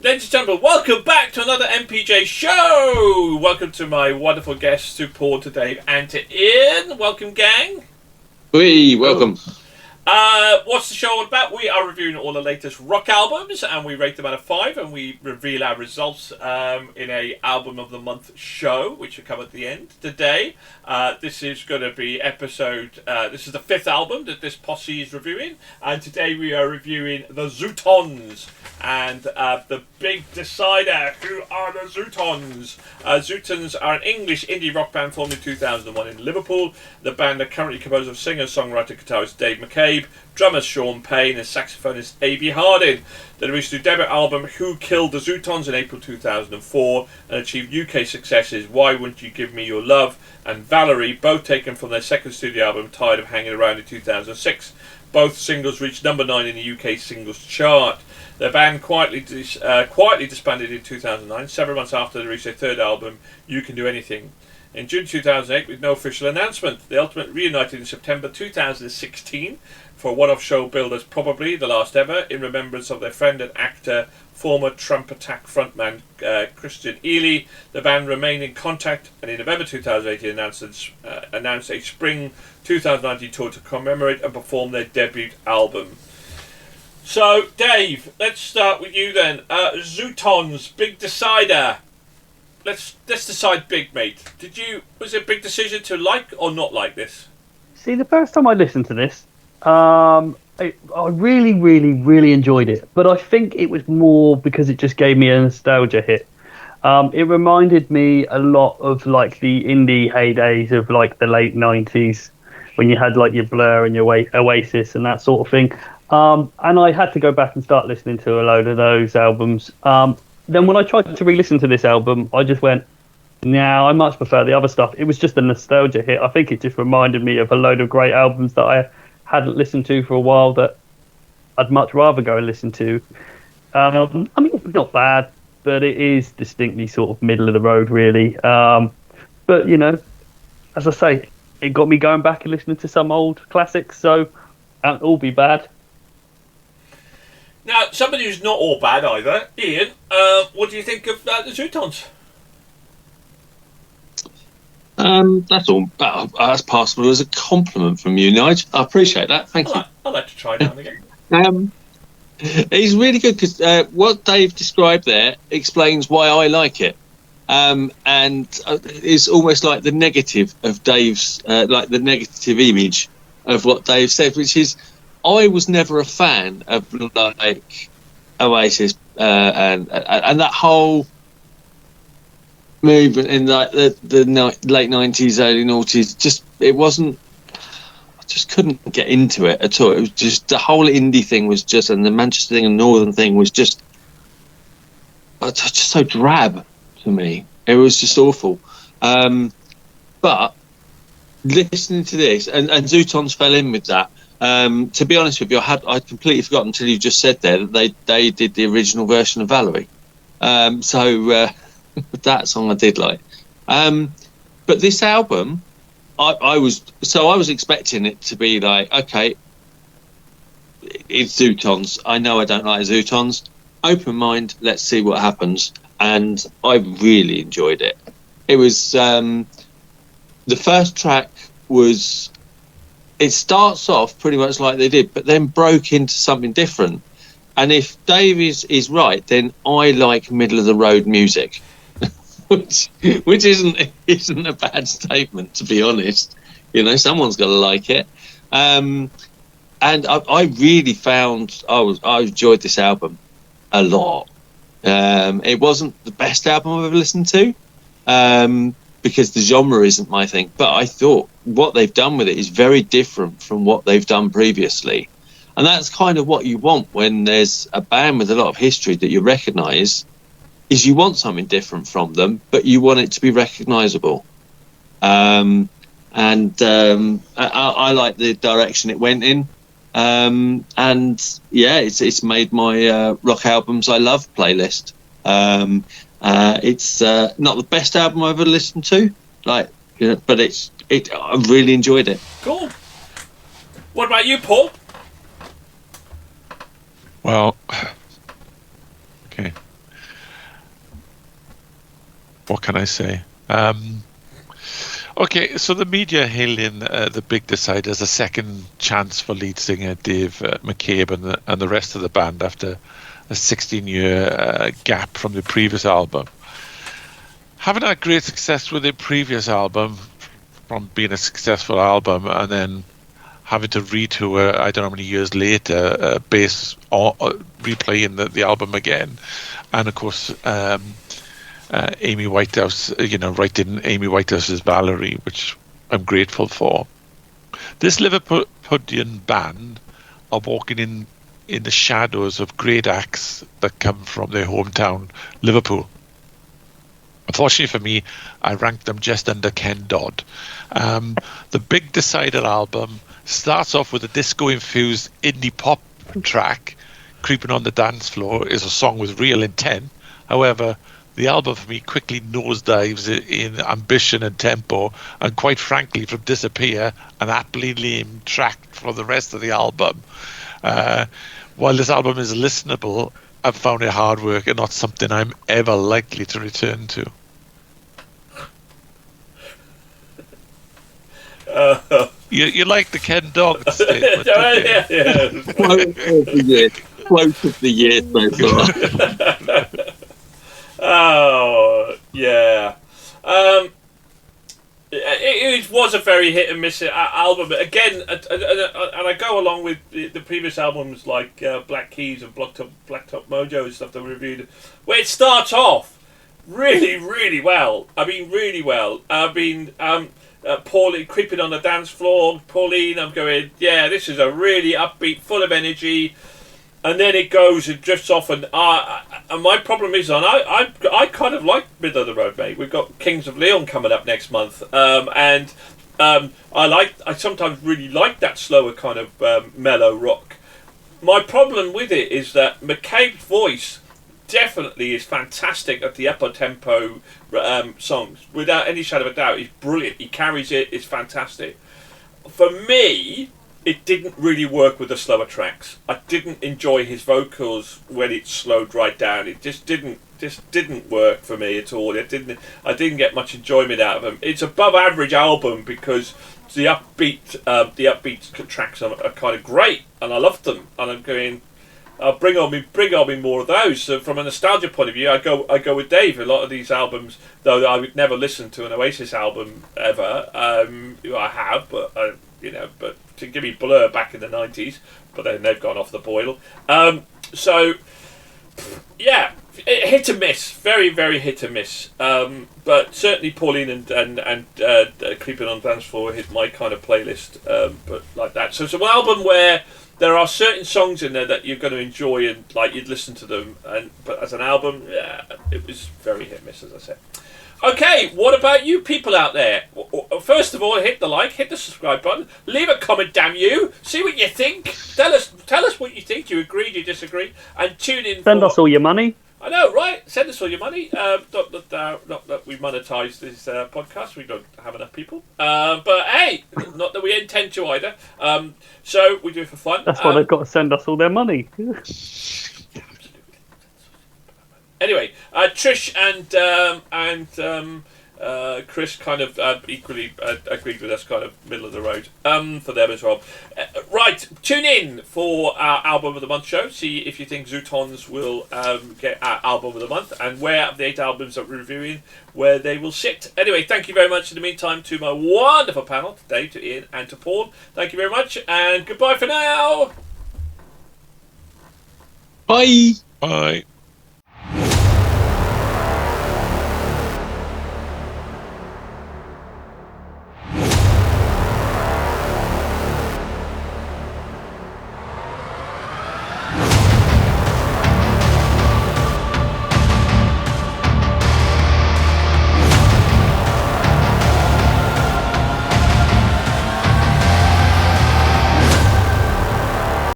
Ladies and gentlemen, welcome back to another MPJ show! Welcome to my wonderful guests, to Paul, to Dave, and to Ian. Welcome, gang. Welcome. What's the show all about? We are reviewing all the latest rock albums, and we rate them out of 5, and we reveal our results in a Album of the Month show, which will come at the end today. This is going to be this is the 5th album that this posse is reviewing, and today we are reviewing the Zutons. And the big decider, who are the Zutons? Zutons are an English indie rock band formed in 2001 in Liverpool. The band are currently composed of singer, songwriter, guitarist Dave McCabe, drummer Sean Payne, and saxophonist A.B. Hardin. They released their debut album, Who Killed the Zutons, in April 2004 and achieved UK successes Why Wouldn't You Give Me Your Love and Valerie, both taken from their second studio album, Tired of Hanging Around, in 2006. Both singles reached number 9 in the UK singles chart. The band quietly disbanded in 2009, several months after they released their third album, You Can Do Anything. In June 2008, with no official announcement, they ultimately reunited in September 2016 for a one-off show billed as probably the last ever, in remembrance of their friend and actor, former Trump Attack frontman Christian Ely. The band remained in contact, and in November 2018 announced a spring 2019 tour to commemorate and perform their debut album. So, Dave, let's start with you then. Zutons, big decider. Let's decide big, mate. Was it a big decision to like or not like this? See, the first time I listened to this, I really, really, really enjoyed it. But I think it was more because it just gave me a nostalgia hit. It reminded me a lot of like the indie heydays of like the late 90s, when you had like your Blur and your Oasis and that sort of thing. And I had to go back and start listening to a load of those albums. Then when I tried to re-listen to this album, I just went, nah, I much prefer the other stuff. It was just a nostalgia hit. I think it just reminded me of a load of great albums that I hadn't listened to for a while that I'd much rather go and listen to. I mean, it's not bad, but it is distinctly sort of middle of the road, really. But, you know, as I say, it got me going back and listening to some old classics, so can't all be bad. Now, somebody who's not all bad either, Ian, what do you think of the Zutons? That's passable as a compliment from you, Nigel. I appreciate that. Thank you. I like to try now and again. It's really good because what Dave described there explains why I like it. And it's almost like the negative of Dave's, like the negative image of what Dave said, which is, I was never a fan of like Oasis and that whole movement in like the late 90s, early noughties. Just it wasn't. I just couldn't get into it at all. It was just the whole indie thing was just, and the Manchester thing and Northern thing was just so drab to me. It was just awful. But listening to this, and Zutons fell in with that. To be honest with you, I'd completely forgotten until you just said there that they did the original version of Valerie. So that song I did like. But this album, I was expecting it to be like, okay, it's Zutons. I know I don't like Zutons. Open mind, let's see what happens. And I really enjoyed it. It was the first track was. It starts off pretty much like they did, but then broke into something different. And if Dave is right, then I like middle of the road music, which isn't a bad statement, to be honest. You know, someone's got to like it. And I really found I enjoyed this album a lot. It wasn't the best album I've ever listened to. Because the genre isn't my thing. But I thought what they've done with it is very different from what they've done previously. And that's kind of what you want when there's a band with a lot of history that you recognise, is you want something different from them, but you want it to be recognisable. I like the direction it went in. And yeah, it's made my rock albums I love playlist. It's not the best album I've ever listened to, like, you know, but I really enjoyed it. Cool. What about you, Paul? Well, okay. can I say? Okay, so the media hailing the Big Decide as a second chance for lead singer Dave McCabe and the rest of the band after a 16-year gap from the previous album. Having had great success with their previous album, from being a successful album, and then having to retour, I don't know how many years later, based on replaying the album again, and of course Amy Whitehouse, writing Amy Whitehouse's Valerie, which I'm grateful for. This Liverpudlian band are walking in the shadows of great acts that come from their hometown, Liverpool. Unfortunately for me, I ranked them just under Ken Dodd. The Big Decider album starts off with a disco-infused indie pop track. Creeping on the Dance Floor is a song with real intent. However, the album for me quickly nosedives in ambition and tempo, and quite frankly, from Disappear, an aptly named track for the rest of the album. While this album is listenable, I've found it hard work and not something I'm ever likely to return to. You like the Ken Dog statement? Yeah. Quote of the year so far. Oh, yeah. It was a very hit and miss album. Again, and I go along with the previous albums like Black Keys and Blacktop Mojo and stuff that we reviewed, where it starts off really, really well. I mean, really well. Pauline creeping on the dance floor. Pauline, I'm going, yeah, this is a really upbeat, full of energy. And then it goes and drifts off, and my problem is, I kind of like middle of the road, mate. We've got Kings of Leon coming up next month, I sometimes really like that slower kind of mellow rock. My problem with it is that McCabe's voice definitely is fantastic at the upper tempo songs, without any shadow of a doubt. He's brilliant. He carries it. It's fantastic. For me, it didn't really work with the slower tracks. I didn't enjoy his vocals when it slowed right down. It just didn't work for me at all. I didn't get much enjoyment out of him. It's above average album because the upbeat tracks are kind of great, and I loved them. And I'm going, bring on me more of those. So from a nostalgia point of view, I go with Dave. A lot of these albums, though I would never listen to an Oasis album ever. I have, but but to give me Blur back in the 90s, but then they've gone off the boil. So yeah, hit and miss, very, very hit and miss. But certainly Pauline and Creeping on Dance Floor hit my kind of playlist. But like that, so it's an album where there are certain songs in there that you're going to enjoy and like you'd listen to them, but as an album, yeah, it was very hit and miss, as I said. Okay, what about you people out there? First of all, hit the like, hit the subscribe button, leave a comment, damn you, see what you think, tell us what you think, do you agree, do you disagree, and tune in. Send us all your money. I know, right? Send us all your money. Not that we monetize this podcast, we don't have enough people. But hey, not that we intend to either. So we do it for fun. That's why they've got to send us all their money. Anyway, Trish and Chris kind of equally agreed with us, kind of middle of the road for them as well. Right, tune in for our Album of the Month show. See if you think Zutons will get our Album of the Month, and where of the 8 albums that we're reviewing, where they will sit. Anyway, thank you very much in the meantime to my wonderful panel, today, to Ian and to Paul. Thank you very much, and goodbye for now. Bye. Bye.